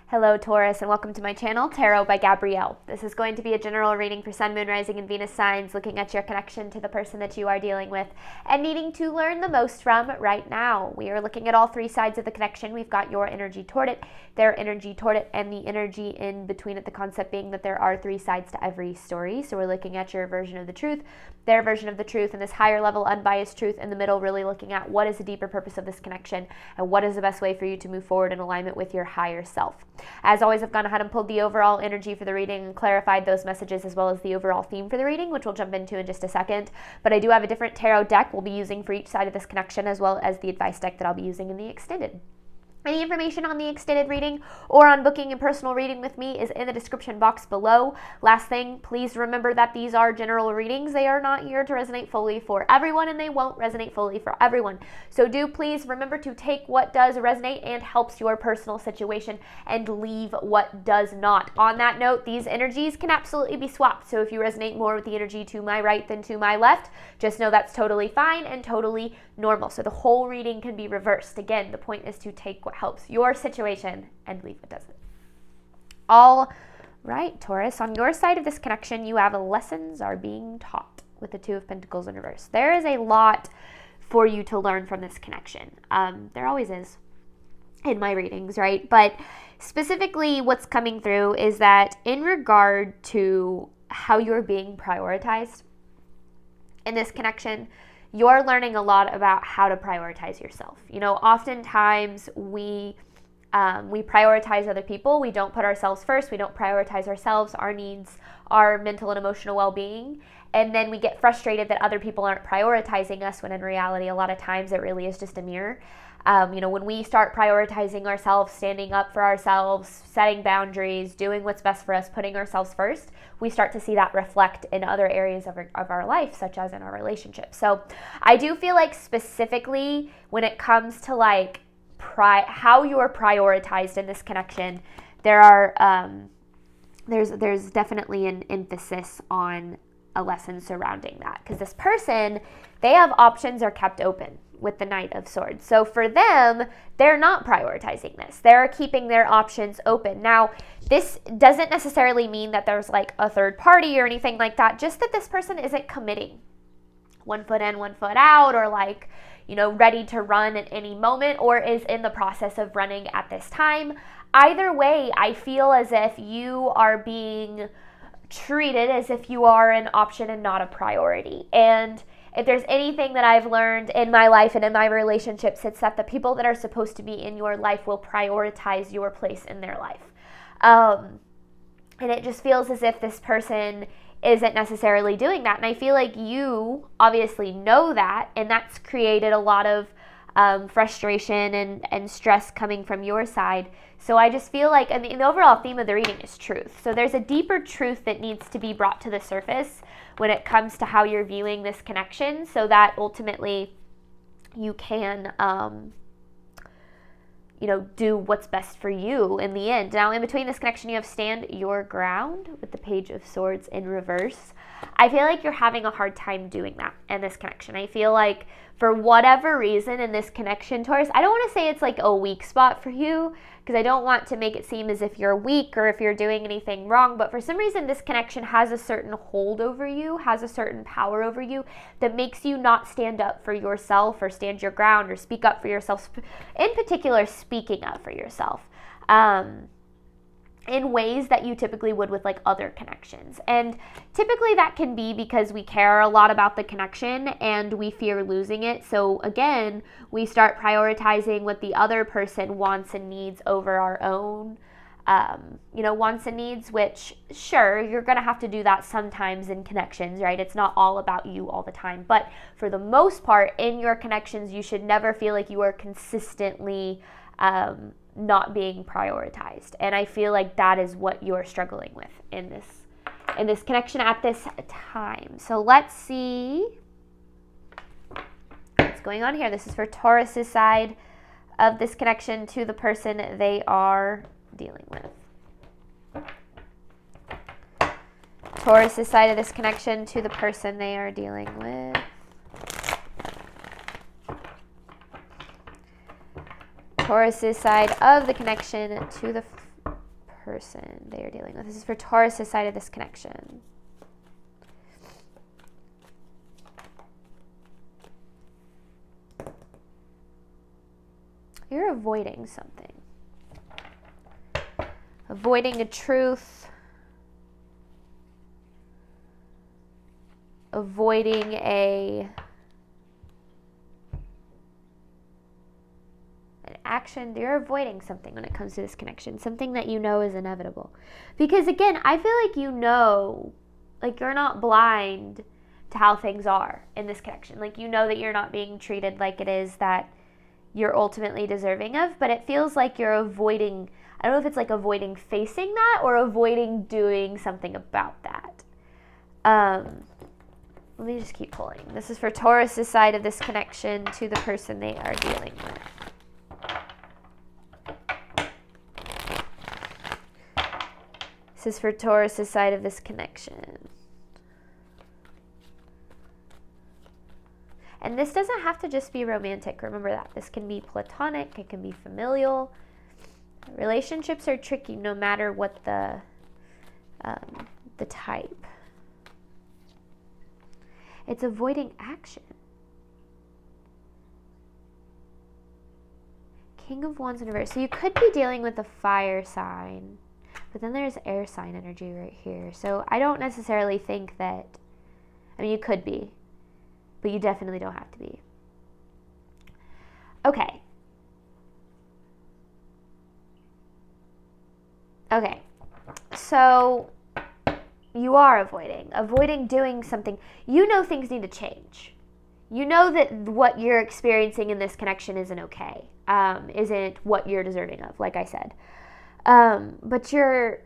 Hello Taurus, and welcome to my channel, Tarot by Gabrielle. This is going to be a general reading for Sun, Moon, Rising, and Venus signs, looking at your connection to the person that you are dealing with and needing to learn the most from right now. We are looking at all three sides of the connection. We've got your energy toward it, their energy toward it, and the energy in between it, the concept being that there are three sides to every story. So we're looking at your version of the truth, their version of the truth, and this higher level unbiased truth in the middle, really looking at what is the deeper purpose of this connection and what is the best way for you to move forward in alignment with your higher self. As always, I've gone ahead and pulled the overall energy for the reading and clarified those messages as well as the overall theme for the reading, which we'll jump into in just a second. But I do have a different tarot deck we'll be using for each side of this connection, as well as the advice deck that I'll be using in the extended. Any information on the extended reading or on booking a personal reading with me is in the description box below. Last thing, please remember that these are general readings. They are not here to resonate fully for everyone, and they won't resonate fully for everyone. So do please remember to take what does resonate and helps your personal situation and leave what does not. On that note, these energies can absolutely be swapped. So if you resonate more with the energy to my right than to my left, just know that's totally fine and totally normal. So the whole reading can be reversed. Again, the point is to take what helps your situation and leave what doesn't. All right, Taurus, on your side of this connection, you have lessons are being taught with the Two of Pentacles in reverse. There is a lot for you to learn from this connection. There always is in my readings, right? But specifically what's coming through is that in regard to how you're being prioritized in this connection, you're learning a lot about how to prioritize yourself. You know, oftentimes we prioritize other people. We don't put ourselves first. We don't prioritize ourselves, our needs, our mental and emotional well-being. And then we get frustrated that other people aren't prioritizing us, when in reality, a lot of times it really is just a mirror. When we start prioritizing ourselves, standing up for ourselves, setting boundaries, doing what's best for us, putting ourselves first, we start to see that reflect in other areas of our life, such as in our relationships. So I do feel like specifically when it comes to like how you are prioritized in this connection, there's definitely an emphasis on a lesson surrounding that, because this person, they have options are kept open with the Knight of Swords. So for them, they're not prioritizing this. They're keeping their options open. Now, this doesn't necessarily mean that there's like a third party or anything like that, just that this person isn't committing. One foot in, one foot out, or like, ready to run at any moment, or is in the process of running at this time. Either way, I feel as if you are being treated as if you are an option and not a priority. And if there's anything that I've learned in my life and in my relationships, it's that the people that are supposed to be in your life will prioritize your place in their life. And it just feels as if this person isn't necessarily doing that. And I feel like you obviously know that, and that's created a lot of frustration and stress coming from your side. So I just feel like, and the overall theme of the reading is truth. So there's a deeper truth that needs to be brought to the surface when it comes to how you're viewing this connection, so that ultimately you can, do what's best for you in the end. Now, in between this connection, you have stand your ground with the Page of Swords in reverse. I feel like you're having a hard time doing that in this connection. I feel like for whatever reason in this connection, Taurus, I don't want to say it's like a weak spot for you, because I don't want to make it seem as if you're weak or if you're doing anything wrong, but for some reason this connection has a certain hold over you, has a certain power over you that makes you not stand up for yourself or stand your ground or speak up for yourself, in particular speaking up for yourself. In ways that you typically would with like other connections. And typically that can be because we care a lot about the connection and we fear losing it. So again, we start prioritizing what the other person wants and needs over our own, wants and needs, which sure, you're going to have to do that sometimes in connections, right? It's not all about you all the time. But for the most part in your connections, you should never feel like you are consistently, not being prioritized. And I feel like that is what you're struggling with in this connection at this time. So let's see what's going on here. This is for Taurus's side of this connection to the person they are dealing with. Taurus's side of this connection to the person they are dealing with. Taurus's side of the connection to the person they are dealing with. This is for Taurus' side of this connection. You're avoiding something. Avoiding a truth. Avoiding an action. You're avoiding something when it comes to this connection. Something that you know is inevitable. Because again, I feel like you know, like you're not blind to how things are in this connection. Like you know that you're not being treated like it is that you're ultimately deserving of, but it feels like you're avoiding, I don't know if it's like avoiding facing that or avoiding doing something about that. Let me just keep pulling. This is for Taurus' side of this connection to the person they are dealing with. This is for Taurus' side of this connection. And this doesn't have to just be romantic. Remember that. This can be platonic. It can be familial. Relationships are tricky no matter what the type. It's avoiding action. King of Wands in reverse. So you could be dealing with a fire sign, but then there's air sign energy right here. So I don't necessarily think that, I mean, you could be, but you definitely don't have to be. Okay. Okay. So you are avoiding doing something. You know things need to change. You know that what you're experiencing in this connection isn't okay. Isn't what you're deserving of, like I said. But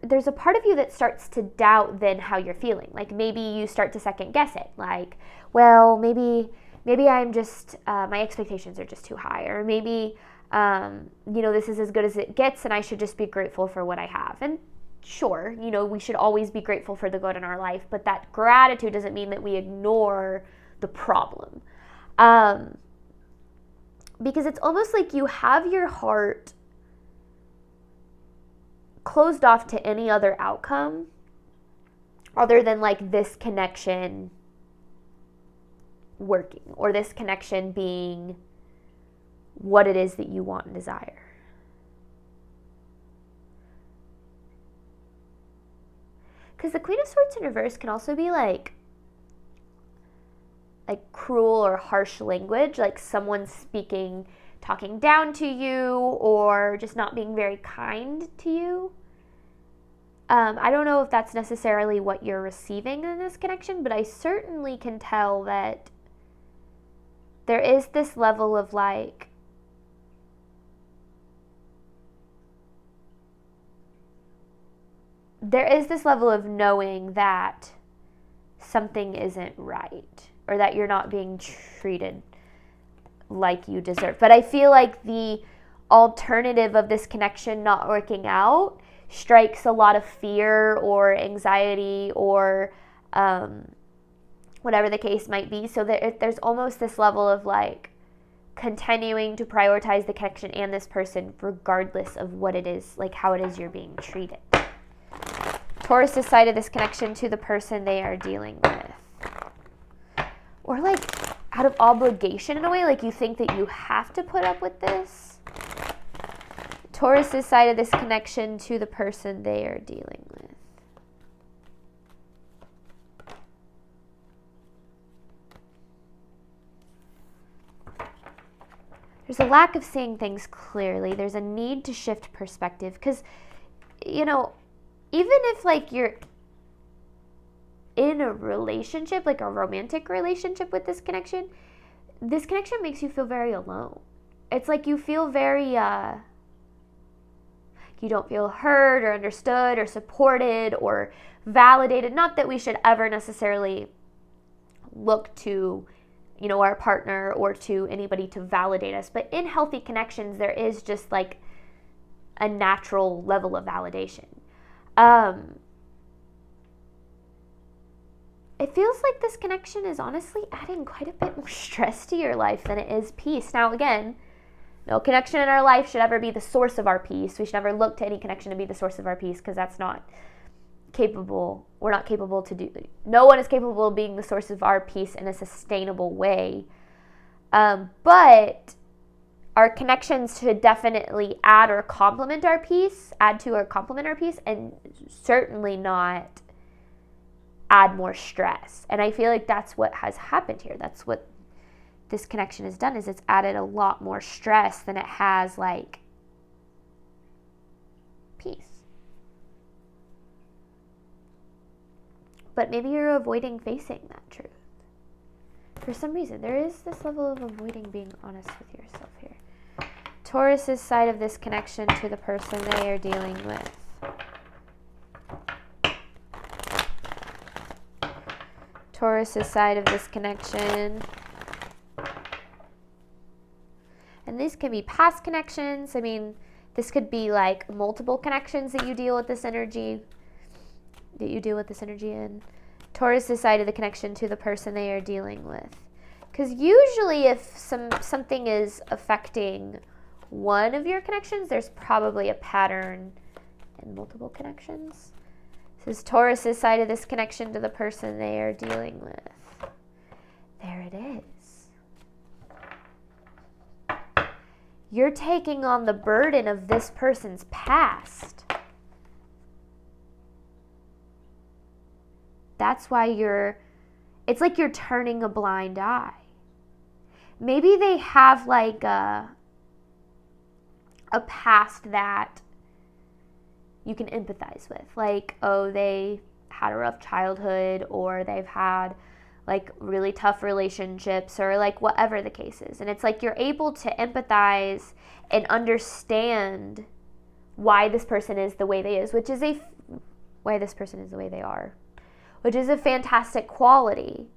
there's a part of you that starts to doubt then how you're feeling. Like maybe you start to second guess it. Like, well, maybe I'm just, my expectations are just too high. Or maybe, this is as good as it gets and I should just be grateful for what I have. And sure, we should always be grateful for the good in our life, but that gratitude doesn't mean that we ignore the problem. Because it's almost like you have your heart closed off to any other outcome other than like this connection working or this connection being what it is that you want and desire. Because the Queen of Swords in reverse can also be like cruel or harsh language, like someone talking down to you or just not being very kind to you. I don't know if that's necessarily what you're receiving in this connection, but I certainly can tell that there is this level of knowing that something isn't right or that you're not being treated like you deserve. But I feel like the alternative of this connection not working out strikes a lot of fear or anxiety or whatever the case might be. So that there's almost this level of continuing to prioritize the connection and this person regardless of what it is, how it is you're being treated. Taurus' side of this connection to the person they are dealing with. Or out of obligation in a way, you think that you have to put up with this. Taurus' side of this connection to the person they are dealing with. There's a lack of seeing things clearly. There's a need to shift perspective because, even if you're in a relationship, a romantic relationship with this connection makes you feel very alone. It's you feel very, you don't feel heard or understood or supported or validated. Not that we should ever necessarily look to, our partner or to anybody to validate us. But in healthy connections, there is just a natural level of validation. It feels like this connection is honestly adding quite a bit more stress to your life than it is peace. Now, again, No connection in our life should ever be the source of our peace. We should never look to any connection to be the source of our peace, because that's not capable. We're not capable to do. No one is capable of being the source of our peace in a sustainable way. But our connections should definitely add or complement our peace, and certainly not add more stress. And I feel like that's what has happened here. That's what this connection has done, is it's added a lot more stress than it has like peace. But maybe you're avoiding facing that truth. For some reason, there is this level of avoiding being honest with yourself here. Taurus's side of this connection to the person they are dealing with. Taurus's side of this connection. And these can be past connections. I mean, this could be like multiple connections that you deal with this energy, in. Taurus's side of the connection to the person they are dealing with. Because usually if something is affecting one of your connections, there's probably a pattern in multiple connections. This is Taurus's side of this connection to the person they are dealing with. There it is. You're taking on the burden of this person's past. That's why it's like you're turning a blind eye. Maybe they have like a past that you can empathize with. Like, oh, they had a rough childhood, or they've had like really tough relationships, or like whatever the case is. And it's like you're able to empathize and understand why this person is the way they is, why this person is the way they are, which is a fantastic quality.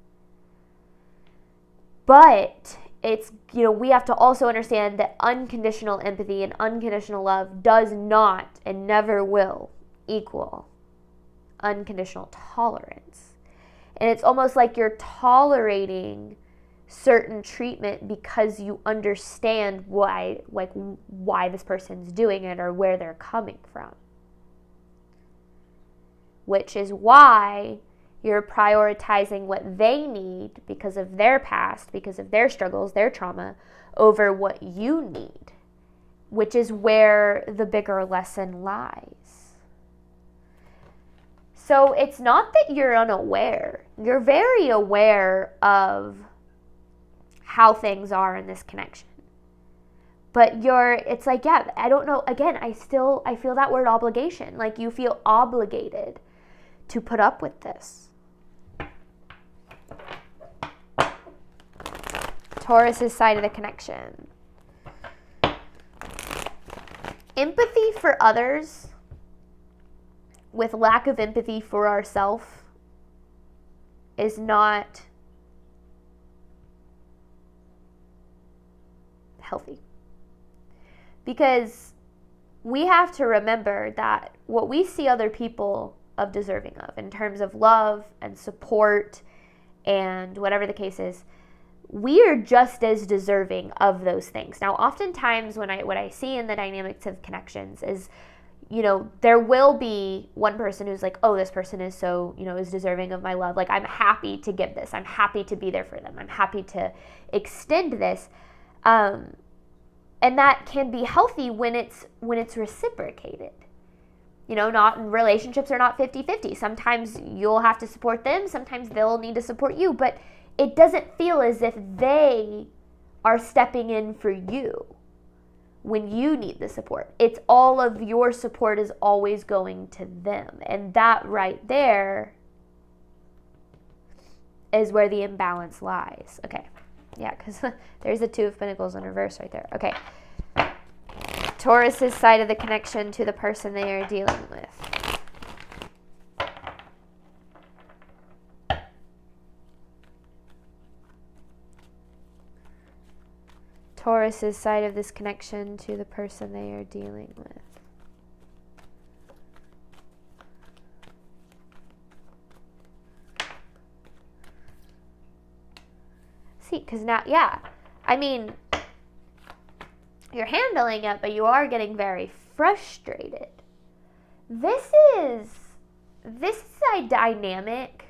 But it's, we have to also understand that unconditional empathy and unconditional love does not and never will equal unconditional tolerance. And it's almost like you're tolerating certain treatment because you understand why this person's doing it or where they're coming from. Which is why you're prioritizing what they need because of their past, because of their struggles, their trauma, over what you need, which is where the bigger lesson lies. So it's not that you're unaware. You're very aware of how things are in this connection. But it's like, yeah, I don't know. Again, I feel that word obligation. Like you feel obligated to put up with this. Taurus's side of the connection. Empathy for others with lack of empathy for ourselves is not healthy. Because we have to remember that what we see other people of deserving of in terms of love and support and whatever the case is, we are just as deserving of those things. Now, oftentimes what I see in the dynamics of connections is, there will be one person who's like, oh, this person is so, is deserving of my love. Like, I'm happy to give this. I'm happy to be there for them. I'm happy to extend this. And that can be healthy when it's reciprocated. Not relationships are not 50-50. Sometimes you'll have to support them. Sometimes they'll need to support you. But it doesn't feel as if they are stepping in for you when you need the support. It's all of your support is always going to them. And that right there is where the imbalance lies. Okay. Yeah, because there's the Two of Pentacles in reverse right there. Okay. Taurus's side of the connection to the person they are dealing with. Taurus's side of this connection to the person they are dealing with. See, because now, yeah, I mean, You're handling it, but you are getting very frustrated. This is a dynamic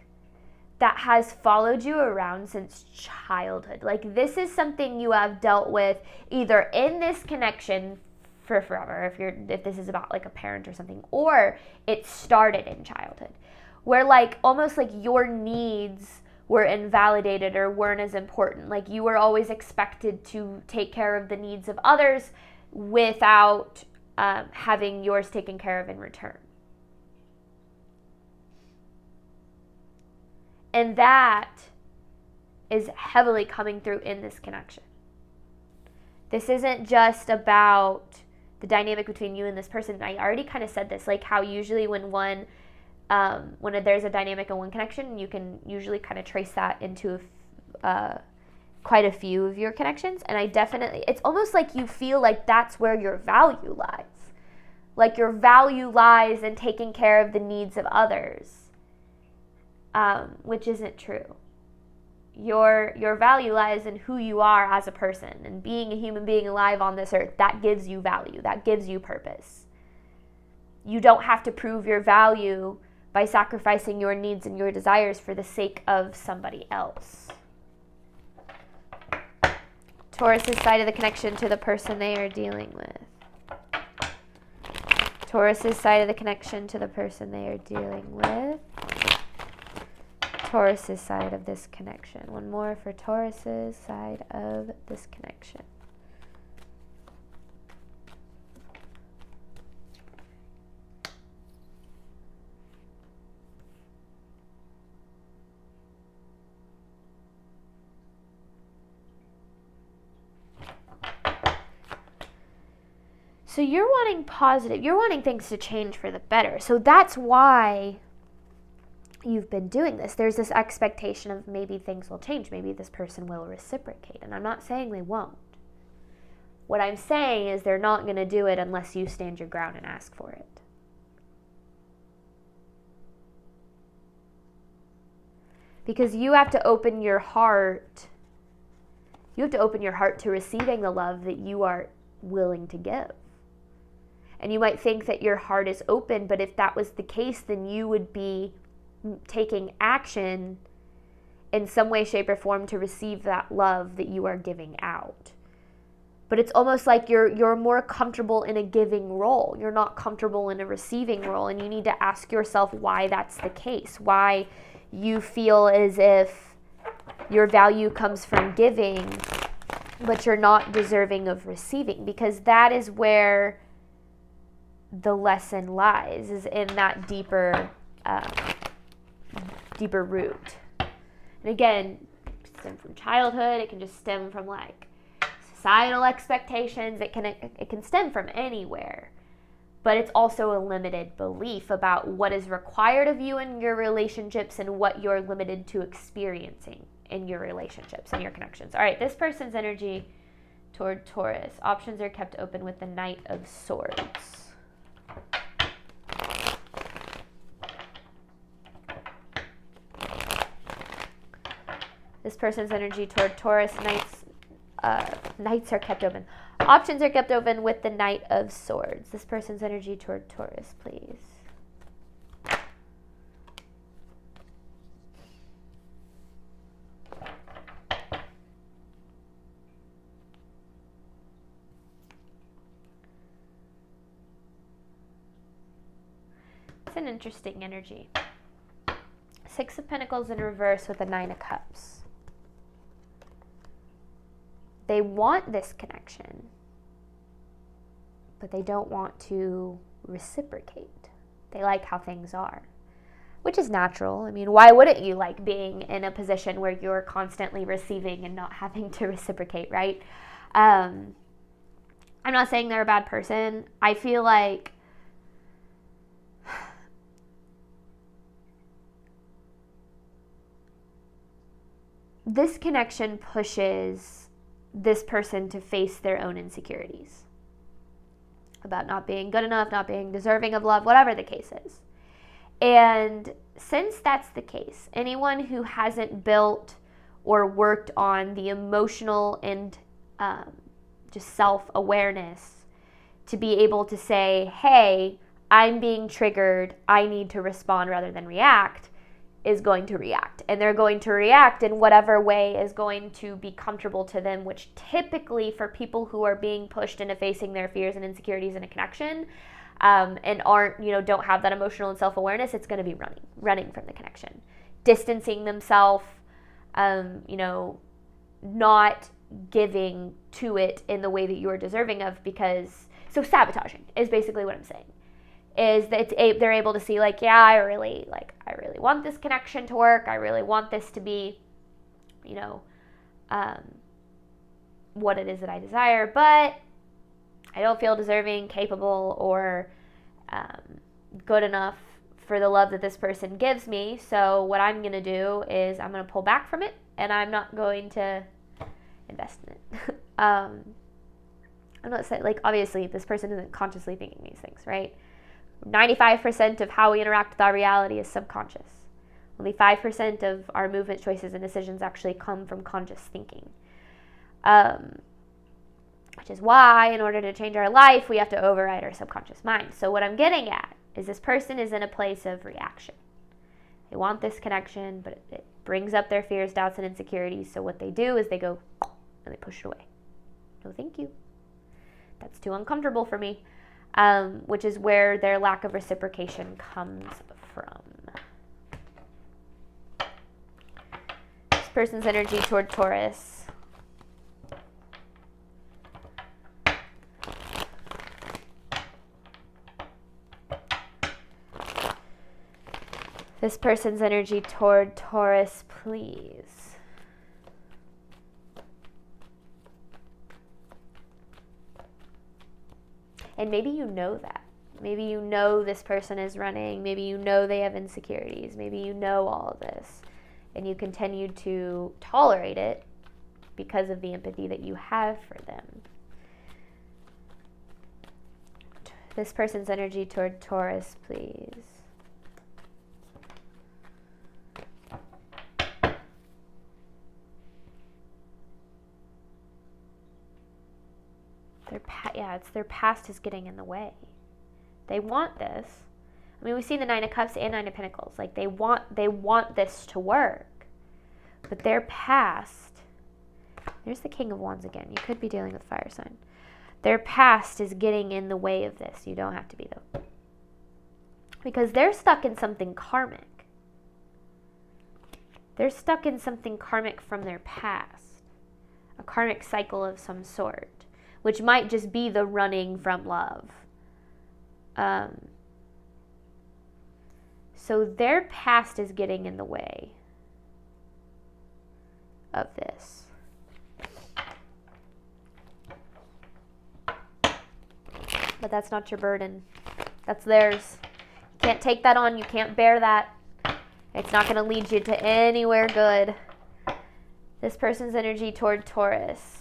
that has followed you around since childhood. Like, this is something you have dealt with either in this connection for forever, if this is about like a parent or something, or it started in childhood, where like almost like your needs were invalidated or weren't as important. Like, you were always expected to take care of the needs of others without having yours taken care of in return. And that is heavily coming through in this connection. This isn't just about the dynamic between you and this person. I already kind of said this, like how usually when there's a dynamic in one connection, you can usually kind of trace that into quite a few of your connections. And it's almost like you feel like that's where your value lies. Like, your value lies in taking care of the needs of others, which isn't true. Your value lies in who you are as a person, and being a human being alive on this earth. That gives you value. That gives you purpose. You don't have to prove your value by sacrificing your needs and your desires for the sake of somebody else. Taurus's side of the connection to the person they are dealing with. Taurus's side of the connection to the person they are dealing with. Taurus's side of this connection. One more for Taurus's side of this connection. So you're wanting positive, you're wanting things to change for the better. So that's why you've been doing this. There's this expectation of maybe things will change. Maybe this person will reciprocate. And I'm not saying they won't. What I'm saying is they're not going to do it unless you stand your ground and ask for it. Because you have to open your heart. You have to open your heart to receiving the love that you are willing to give. And you might think that your heart is open, but if that was the case, then you would be taking action in some way, shape, or form to receive that love that you are giving out. But it's almost like you're more comfortable in a giving role. You're not comfortable in a receiving role, and you need to ask yourself why that's the case. Why you feel as if your value comes from giving, but you're not deserving of receiving, because that is where the lesson lies, is in that deeper root. And again, it can stem from childhood. It can just stem from like societal expectations. It can stem from anywhere. But it's also a limited belief about what is required of you in your relationships and what you're limited to experiencing in your relationships and your connections. All right, this person's energy toward Taurus. Options are kept open with the Knight of Swords. This person's energy toward Taurus. Knights are kept open. Options are kept open with the Knight of Swords. This person's energy toward Taurus, please. It's an interesting energy. Six of Pentacles in reverse with the Nine of Cups. They want this connection, but they don't want to reciprocate. They like how things are, which is natural. I mean, why wouldn't you like being in a position where you're constantly receiving and not having to reciprocate, right? I'm not saying they're a bad person. I feel like this connection pushes this person to face their own insecurities about not being good enough, not being deserving of love, whatever the case is. And since that's the case, anyone who hasn't built or worked on the emotional and just self-awareness to be able to say, hey, I'm being triggered, I need to respond rather than react, is going to react. And they're going to react in whatever way is going to be comfortable to them, which typically for people who are being pushed into facing their fears and insecurities in a connection, and aren't, don't have that emotional and self-awareness, it's going to be running from the connection, distancing themselves, not giving to it in the way that you are deserving of, so sabotaging is basically what I'm saying. Is that they're able to see, like, yeah, I really want this connection to work. I really want this to be, what it is that I desire, but I don't feel deserving, capable, or good enough for the love that this person gives me. So what I'm going to do is I'm going to pull back from it, and I'm not going to invest in it. I'm not saying, like, obviously this person isn't consciously thinking these things, right? 95% of how we interact with our reality is subconscious. Only 5% of our movement, choices, and decisions actually come from conscious thinking. Which is why, in order to change our life, we have to override our subconscious mind. So what I'm getting at is this person is in a place of reaction. They want this connection, but it brings up their fears, doubts, and insecurities. So what they do is they go and they push it away. No, thank you. That's too uncomfortable for me. Which is where their lack of reciprocation comes from. This person's energy toward Taurus. This person's energy toward Taurus, please. And maybe you know that. Maybe you know this person is running. Maybe you know they have insecurities. Maybe you know all of this. And you continue to tolerate it because of the empathy that you have for them. This person's energy toward Taurus, please. It's their past is getting in the way. They want this. I mean, we see the 9 of Cups and 9 of Pentacles. Like, they want this to work. But their past, there's the King of Wands again. You could be dealing with fire sign. Their past is getting in the way of this. You don't have to be, though. Because they're stuck in something karmic. They're stuck in something karmic from their past. A karmic cycle of some sort. Which might just be the running from love. So their past is getting in the way of this. But that's not your burden. That's theirs. You can't take that on. You can't bear that. It's not going to lead you to anywhere good. This person's energy toward Taurus.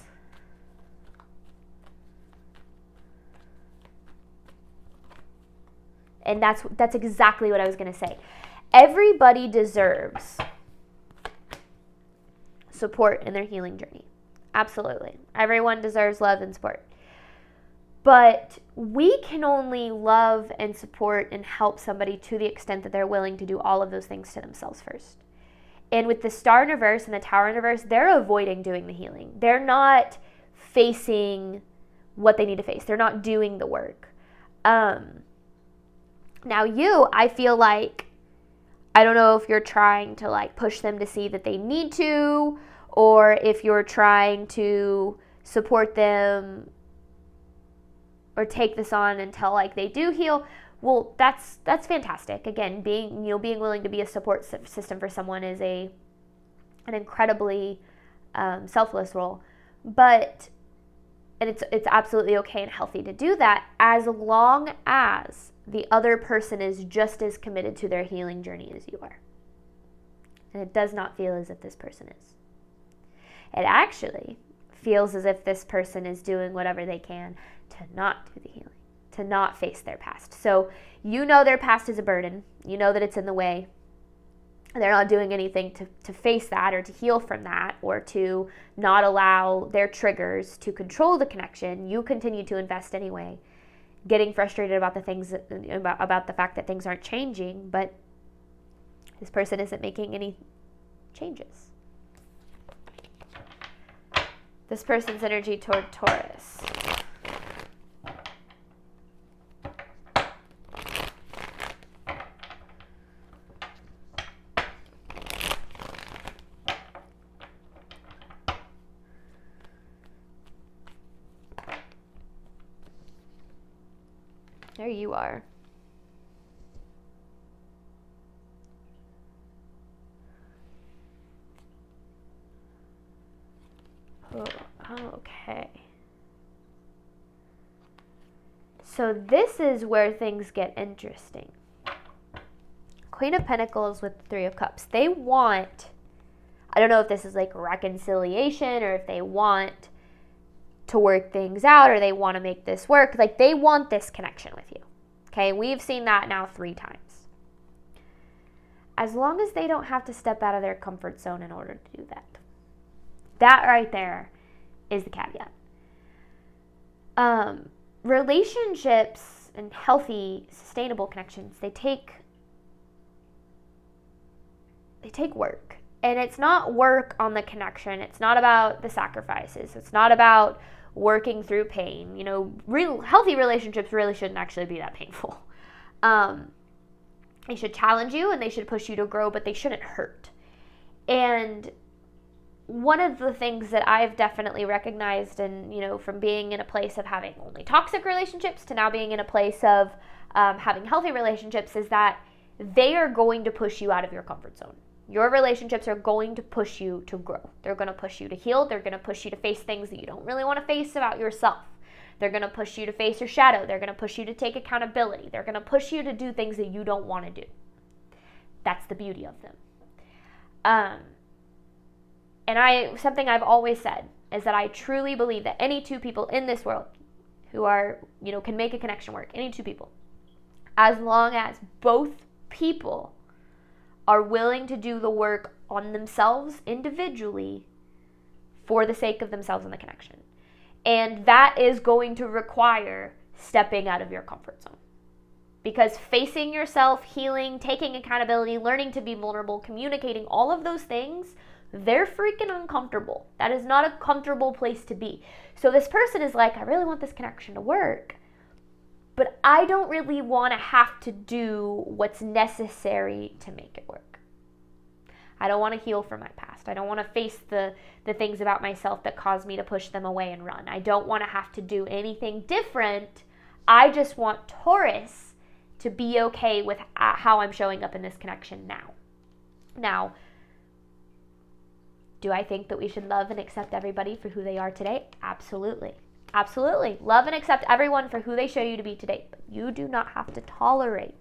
And that's exactly what I was going to say. Everybody deserves support in their healing journey. Absolutely. Everyone deserves love and support. But we can only love and support and help somebody to the extent that they're willing to do all of those things to themselves first. And with the Star in reverse and the Tower in reverse, they're avoiding doing the healing. They're not facing what they need to face. They're not doing the work. Now I feel like, I don't know if you're trying to like push them to see that they need to, or if you're trying to support them or take this on until like they do heal. Well, that's fantastic. Again, being willing to be a support system for someone is an incredibly selfless role, and it's absolutely okay and healthy to do that as long as the other person is just as committed to their healing journey as you are. And it does not feel as if this person is. It actually feels as if this person is doing whatever they can to not do the healing, to not face their past. So you know their past is a burden. You know that it's in the way. they're not doing anything to face that or to heal from that or to not allow their triggers to control the connection, you continue to invest anyway, getting frustrated about the things about the fact that things aren't changing, but this person isn't making any changes. This person's energy toward Taurus. There you are. Oh, okay. So this is where things get interesting. Queen of Pentacles with Three of Cups. They want, I don't know if this is like reconciliation or if they want to work things out or they want to make this work. Like they want this connection with you. Okay, we've seen that now 3 times. As long as they don't have to step out of their comfort zone in order to do that. That right there is the caveat. Relationships and healthy, sustainable connections, they take work. And it's not work on the connection. It's not about the sacrifices. It's not about working through pain. You know, real healthy relationships really shouldn't actually be that painful. They should challenge you and they should push you to grow, but they shouldn't hurt. And one of the things that I've definitely recognized, and, you know, from being in a place of having only toxic relationships to now being in a place of having healthy relationships, is that they are going to push you out of your comfort zone. Your relationships are going to push you to grow. They're going to push you to heal. They're going to push you to face things that you don't really want to face about yourself. They're going to push you to face your shadow. They're going to push you to take accountability. They're going to push you to do things that you don't want to do. That's the beauty of them. And something I've always said is that I truly believe that any 2 people in this world who are, you know, can make a connection work, any 2 people, as long as both people are willing to do the work on themselves individually for the sake of themselves and the connection. And that is going to require stepping out of your comfort zone. Because facing yourself, healing, taking accountability, learning to be vulnerable, communicating, all of those things, they're freaking uncomfortable. That is not a comfortable place to be. So this person is like, I really want this connection to work, but I don't really want to have to do what's necessary to make it work. I don't want to heal from my past. I don't want to face the things about myself that cause me to push them away and run. I don't want to have to do anything different. I just want Taurus to be okay with how I'm showing up in this connection now. Now, do I think that we should love and accept everybody for who they are today? Absolutely. Absolutely. Love and accept everyone for who they show you to be today. But you do not have to tolerate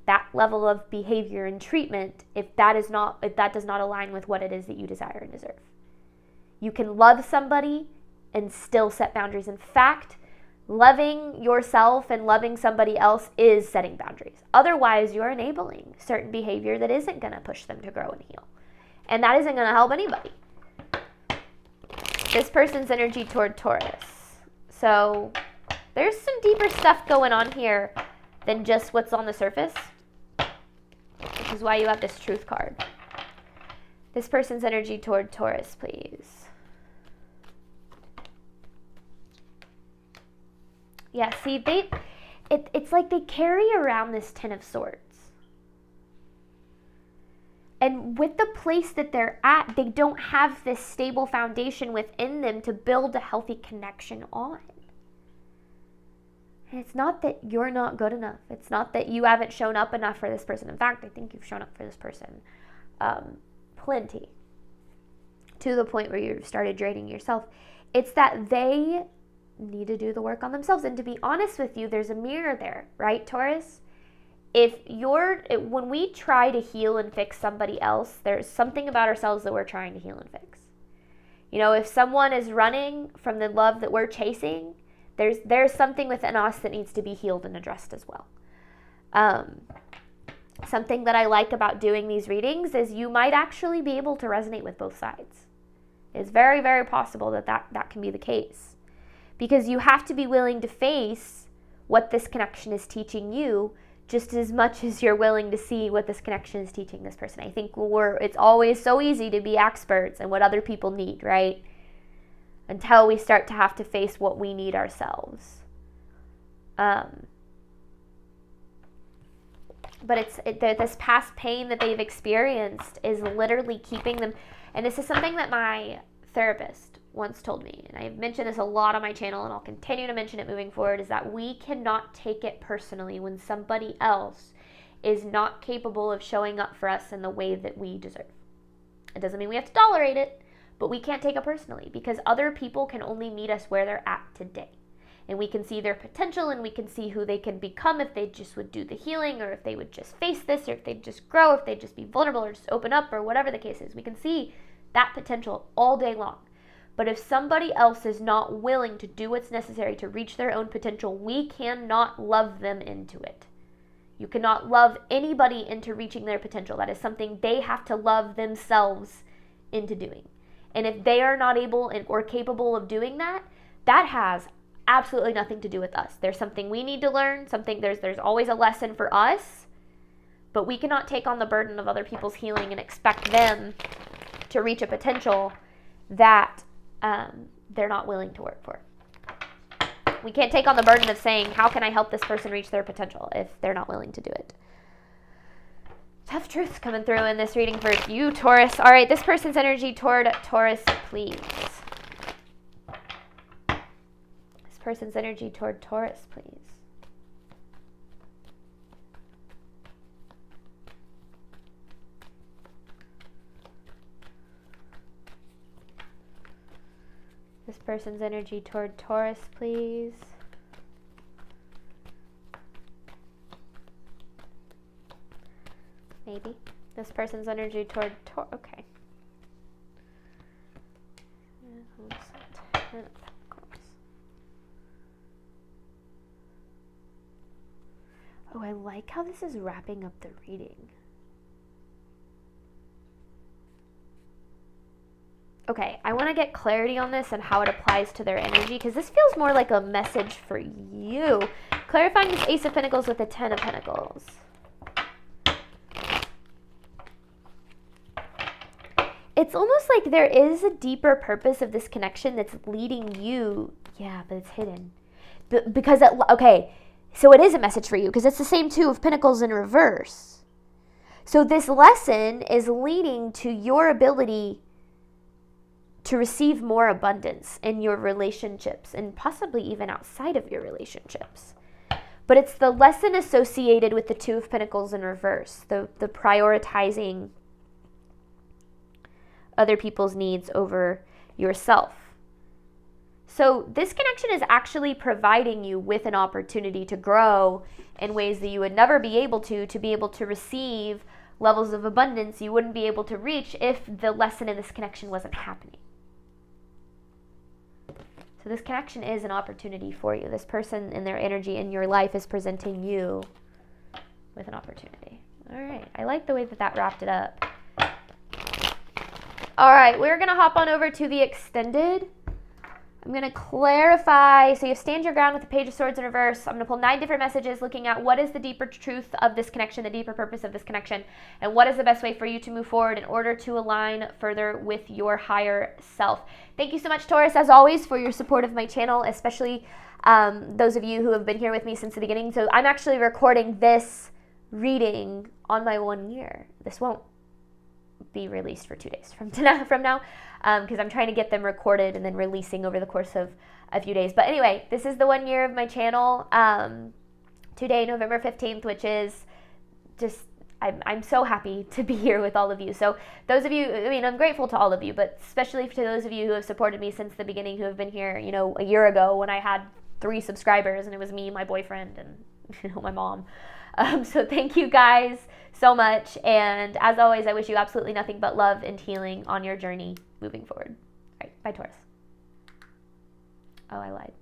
that level of behavior and treatment if that does not align with what it is that you desire and deserve. You can love somebody and still set boundaries. In fact, loving yourself and loving somebody else is setting boundaries. Otherwise, you're enabling certain behavior that isn't going to push them to grow and heal. And that isn't going to help anybody. This person's energy toward Taurus. So there's some deeper stuff going on here than just what's on the surface, which is why you have this Truth card. This person's energy toward Taurus, please. Yeah, see, it's like they carry around this Ten of Swords. And with the place that they're at, they don't have this stable foundation within them to build a healthy connection on. And it's not that you're not good enough. It's not that you haven't shown up enough for this person. In fact, I think you've shown up for this person plenty, to the point where you've started draining yourself. It's that they need to do the work on themselves. And to be honest with you, there's a mirror there, right, Taurus? When we try to heal and fix somebody else, there's something about ourselves that we're trying to heal and fix. You know, if someone is running from the love that we're chasing, there's something within us that needs to be healed and addressed as well. Something that I like about doing these readings is you might actually be able to resonate with both sides. It's very, very possible that can be the case. Because you have to be willing to face what this connection is teaching you just as much as you're willing to see what this connection is teaching this person. I think it's always so easy to be experts in what other people need, right? Until we start to have to face what we need ourselves. But this past pain that they've experienced is literally keeping them, and this is something that my therapist once told me, and I've mentioned this a lot on my channel, and I'll continue to mention it moving forward, is that we cannot take it personally when somebody else is not capable of showing up for us in the way that we deserve. It doesn't mean we have to tolerate it, but we can't take it personally, because other people can only meet us where they're at today. And we can see their potential, and we can see who they can become if they just would do the healing, or if they would just face this, or if they'd just grow, if they'd just be vulnerable, or just open up, or whatever the case is. We can see that potential all day long. But if somebody else is not willing to do what's necessary to reach their own potential, we cannot love them into it. You cannot love anybody into reaching their potential. That is something they have to love themselves into doing. And if they are not able or capable of doing that, that has absolutely nothing to do with us. There's something we need to learn, there's always a lesson for us, but we cannot take on the burden of other people's healing and expect them to reach a potential that they're not willing to work for. We can't take on the burden of saying, how can I help this person reach their potential, if they're not willing to do it. Tough truths coming through in this reading for you, Taurus. All right, this person's energy toward Taurus, please. Person's energy toward Taurus, please. This person's energy toward Taurus, please. Maybe. This person's energy toward Taurus. Okay. Oh, I like how this is wrapping up the reading. Okay, I want to get clarity on this and how it applies to their energy, because this feels more like a message for you. Clarifying this Ace of Pentacles with the Ten of Pentacles. It's almost like there is a deeper purpose of this connection that's leading you. Yeah, but it's hidden. Because, okay, so it is a message for you, because it's the same Two of Pentacles in reverse. So this lesson is leading to your ability to receive more abundance in your relationships, and possibly even outside of your relationships. But it's the lesson associated with the Two of Pentacles in reverse, the prioritizing other people's needs over yourself. So this connection is actually providing you with an opportunity to grow in ways that you would never be able to receive levels of abundance you wouldn't be able to reach if the lesson in this connection wasn't happening. So this connection is an opportunity for you. This person and their energy in your life is presenting you with an opportunity. All right, I like the way that wrapped it up. All right, we're going to hop on over to the extended. I'm going to clarify. So you have Stand Your Ground with the Page of Swords in reverse. I'm going to pull 9 different messages looking at what is the deeper truth of this connection, the deeper purpose of this connection, and what is the best way for you to move forward in order to align further with your higher self. Thank you so much, Taurus, as always, for your support of my channel, especially those of you who have been here with me since the beginning. So I'm actually recording this reading on my 1 year. This won't be released for 2 days from now, because I'm trying to get them recorded and then releasing over the course of a few days. But anyway, this is the 1 year of my channel today, November 15th, which is just, I'm so happy to be here with all of you. So those of you, I mean, I'm grateful to all of you, but especially to those of you who have supported me since the beginning, who have been here, a year ago when I had 3 subscribers and it was me, my boyfriend, and my mom. So thank you guys so much. And as always, I wish you absolutely nothing but love and healing on your journey moving forward. All right. Bye, Taurus. Oh, I lied.